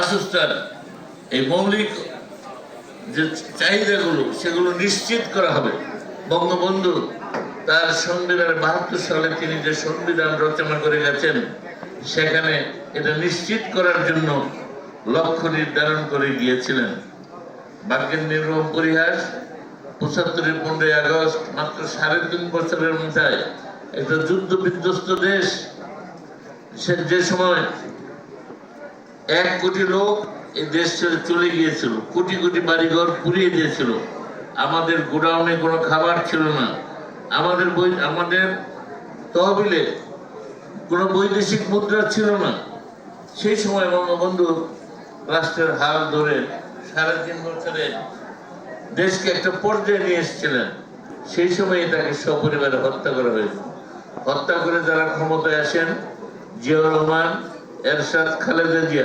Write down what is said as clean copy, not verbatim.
বাসস্থান, এই মৌলিক যে চাহিদাগুলো সেগুলো নিশ্চিত করা হবে। বঙ্গবন্ধু তার সংবিধান 72 সালে তিনি যে সংবিধান রচনা করে গেছেন, সেখানে এটা নিশ্চিত করার জন্য লক্ষ্য নির্ধারণ করে গিয়েছিলেন। ভাগ্যের নির্মম পরিহাস, ৭৫ 15ই আগস্ট মাত্র ৩.৫ বছরের মাথায় একটা যুদ্ধ বিধ্বস্ত দেশ, যে সময় ১ কোটি লোক এই দেশ ছেড়ে চলে গিয়েছিল, কোটি কোটি বাড়িঘর পুড়িয়ে দিয়েছিল, আমাদের গোডাউনে কোনো খাবার ছিল না, আমাদের তহবিলে কোনো বৈদেশিক মুদ্রা ছিল না। সেই সময় বঙ্গবন্ধু রাষ্ট্রের হাল ধরে ৩.৫ বছরে দেশকে একটা পর্যায়ে নিয়ে এসেছিলেন। সেই সময় তাকে সপরিবারে হত্যা করা হয়েছে। হত্যা করে যারা ক্ষমতায় আসেন, জিয়াউর রহমান, এরশাদ, খালেদা জিয়া,